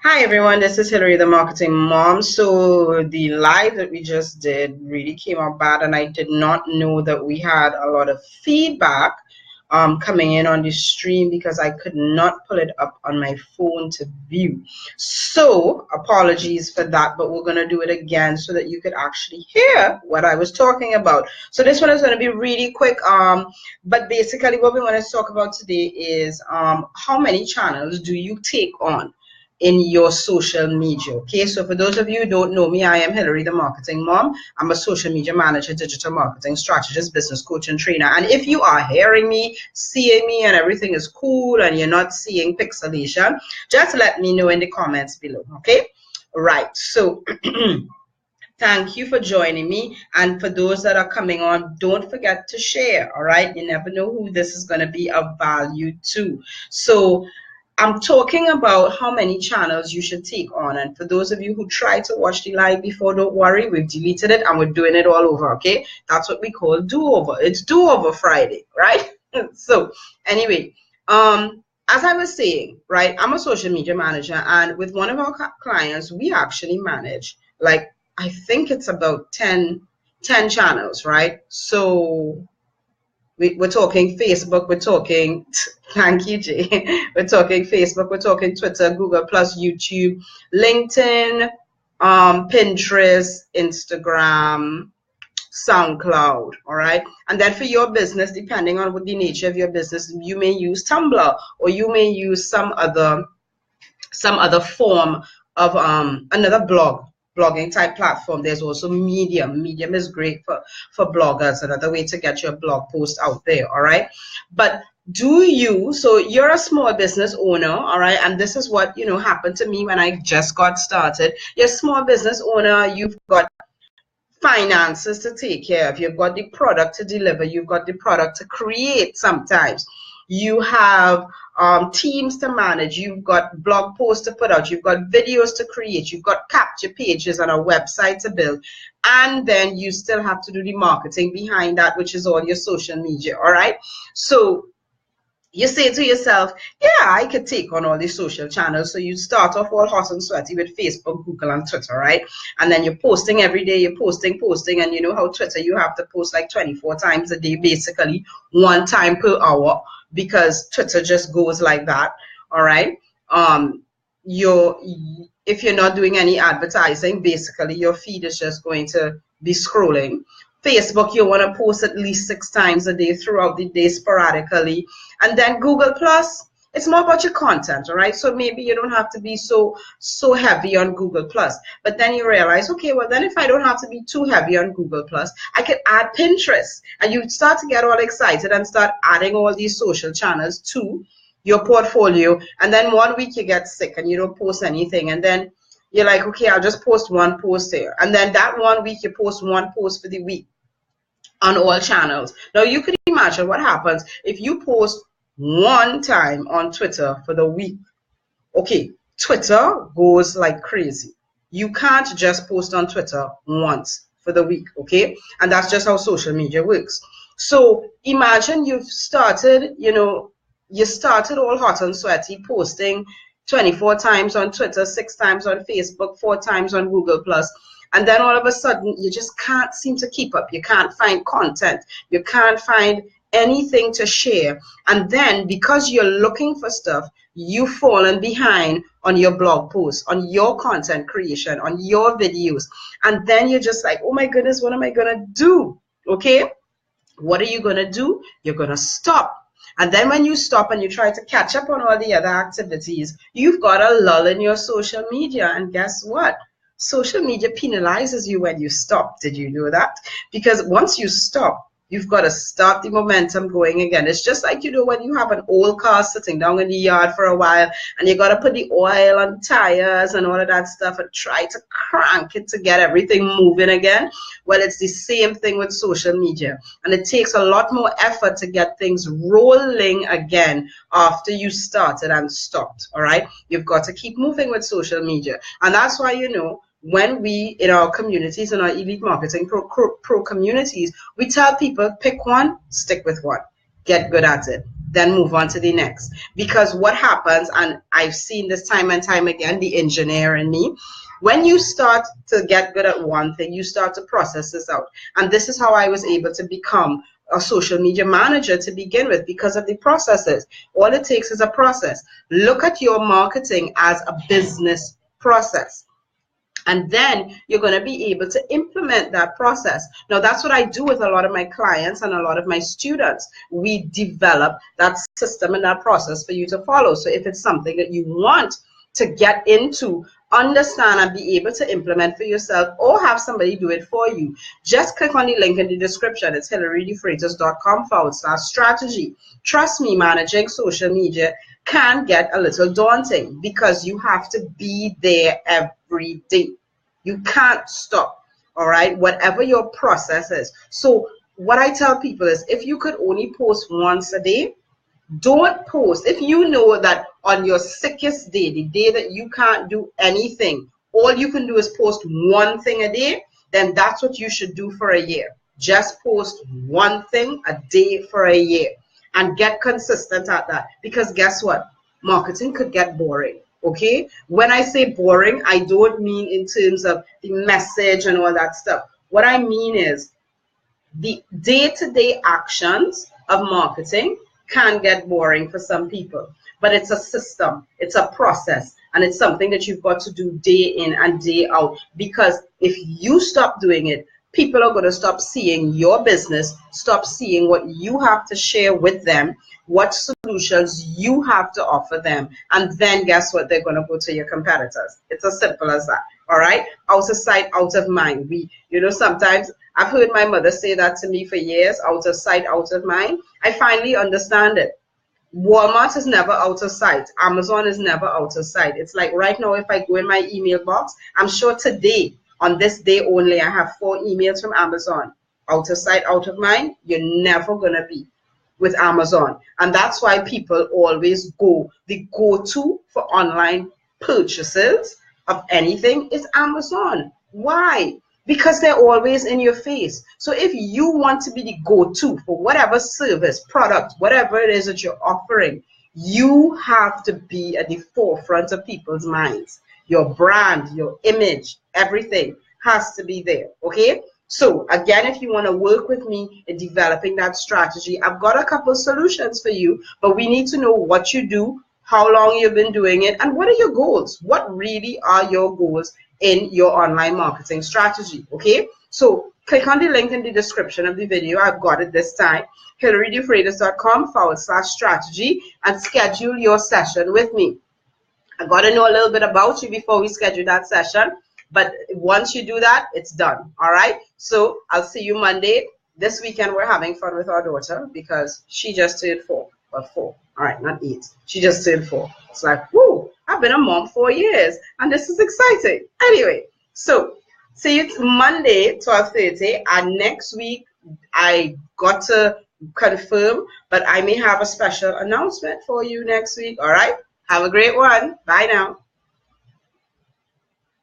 Hi everyone, this is Hillary, the marketing mom. So the live that we just did really came out bad, and I did not know that we had a lot of feedback coming in on the stream because I could not pull it up on my phone to view. So apologies for that, but we're going to do it again so that you could actually hear what I was talking about. So this one is going to be really quick, but basically what we want to talk about today is how many channels do you take on in your social media. Okay, so for those of you who don't know me, I am Hillary, the marketing mom. I'm a social media manager, digital marketing strategist, business coach, and trainer. And if you are hearing me, seeing me, and everything is cool, and you're not seeing pixelation, just let me know in the comments below. Okay, right. So thank you for joining me. And for those that are coming on, don't forget to share. All right, you never know who this is going to be of value to. So I'm talking about how many channels you should take on. And for those of you who tried to watch the live before, don't worry, we've deleted it and we're doing it all over, okay? That's what we call do-over. It's do-over Friday, right? So anyway, as I was saying, right, I'm a social media manager, and with one of our clients, we actually manage, like, I think it's about 10 channels, right? So we're talking Facebook, we're talking, thank you, Jay. We're talking Facebook, we're talking Twitter, Google Plus, YouTube, LinkedIn, Pinterest, Instagram, SoundCloud, all right? And then for your business, depending on what the nature of your business, you may use Tumblr, or you may use some other form of another blogging type platform. There's also Medium. Medium is great for bloggers, another way to get your blog post out there, all right? But so you're a small business owner, all right? And this is what, happened to me when I just got started. You're a small business owner, you've got finances to take care of, you've got the product to deliver, you've got the product to create sometimes. You have teams to manage, you've got blog posts to put out, you've got videos to create, you've got capture pages and a website to build, and then you still have to do the marketing behind that, which is all your social media, all right? So you say to yourself, yeah, I could take on all these social channels. So you start off all hot and sweaty with Facebook, Google, and Twitter, right? And then you're posting every day, you're posting, and you know how Twitter, you have to post like 24 times a day, basically 1 time per hour, because Twitter just goes like that, all right? If you're not doing any advertising, basically your feed is just going to be scrolling. Facebook, you want to post at least 6 times a day throughout the day sporadically. And then Google Plus, it's more about your content, all right? So maybe you don't have to be so heavy on Google Plus. But then you realize, okay, well then if I don't have to be too heavy on Google Plus, I could add Pinterest. And you start to get all excited and start adding all these social channels to your portfolio. And then one week you get sick and you don't post anything. And then you're like, okay, I'll just post 1 post here. And then that 1 week you post 1 post for the week on all channels. Now you could imagine what happens if you post 1 time on Twitter for the week. Okay, Twitter goes like crazy. You can't just post on Twitter once for the week, okay? And that's just how social media works. So imagine you've started, you started all hot and sweaty, posting 24 times on Twitter, 6 times on Facebook, 4 times on Google Plus. And then all of a sudden, you just can't seem to keep up. You can't find content. You can't find anything to share. And then because you're looking for stuff, you've fallen behind on your blog posts, on your content creation, on your videos. And then you're just like, oh my goodness, what am I going to do? Okay? What are you going to do? You're going to stop. And then when you stop and you try to catch up on all the other activities, you've got a lull in your social media. And guess what? Social media penalizes you when you stop. Did you know that? Because once you stop, you've got to start the momentum going again. It's just like, when you have an old car sitting down in the yard for a while and you got to put the oil on tires and all of that stuff and try to crank it to get everything moving again. Well, it's the same thing with social media. And it takes a lot more effort to get things rolling again after you started and stopped, all right? You've got to keep moving with social media. And that's why, when we, in our communities, in our Elite Marketing Pro communities, we tell people, pick one, stick with one, get good at it. then move on to the next. Because what happens, and I've seen this time and time again, the engineer in me, when you start to get good at one thing, you start to process this out. And this is how I was able to become a social media manager to begin with, because of the processes. All it takes is a process. Look at your marketing as a business process. And then you're going to be able to implement that process. Now, that's what I do with a lot of my clients and a lot of my students. We develop that system and that process for you to follow. So if it's something that you want to get into, understand, and be able to implement for yourself, or have somebody do it for you, just click on the link in the description. It's HilaryDeFreitas.com/strategy. Trust me, managing social media can get a little daunting because you have to be there every day. You can't stop, all right, whatever your process is. So what I tell people is, if you could only post once a day, don't post. If you know that on your sickest day, the day that you can't do anything, all you can do is post one thing a day, then that's what you should do for a year. Just post one thing a day for a year and get consistent at that. Because guess what? Marketing could get boring. Okay? When I say boring, I don't mean in terms of the message and all that stuff. What I mean is the day-to-day actions of marketing can get boring for some people, but it's a system, it's a process, and it's something that you've got to do day in and day out. Because if you stop doing it, people are going to stop seeing your business, stop seeing what you have to share with them, what solutions you have to offer them, and then guess what? They're going to go to your competitors. It's as simple as that. All right? Out of sight, out of mind. Sometimes I've heard my mother say that to me for years, out of sight, out of mind. I finally understand it. Walmart is never out of sight. Amazon is never out of sight. It's like right now, if I go in my email box, I'm sure today, on this day only, I have 4 emails from Amazon. Out of sight, out of mind, you're never going to be with Amazon. And that's why people always go. The go-to for online purchases of anything is Amazon. Why? Because they're always in your face. So if you want to be the go-to for whatever service, product, whatever it is that you're offering, you have to be at the forefront of people's minds. Your brand, your image, everything has to be there, okay? So again, if you want to work with me in developing that strategy, I've got a couple of solutions for you, but we need to know what you do, how long you've been doing it, and what are your goals? What really are your goals in your online marketing strategy, okay? So click on the link in the description of the video. I've got it this time, HilaryDeFreitas.com/strategy, and schedule your session with me. I got to know a little bit about you before we schedule that session. But once you do that, it's done. All right. So I'll see you Monday. This weekend, we're having fun with our daughter because she just turned 4. Well, 4. All right, not 8. She just turned 4. It's like, whoo, I've been a mom 4 years, and this is exciting. Anyway, so see you Monday, 12:30. And next week, I got to confirm, but I may have a special announcement for you next week. All right. Have a great one. Bye now.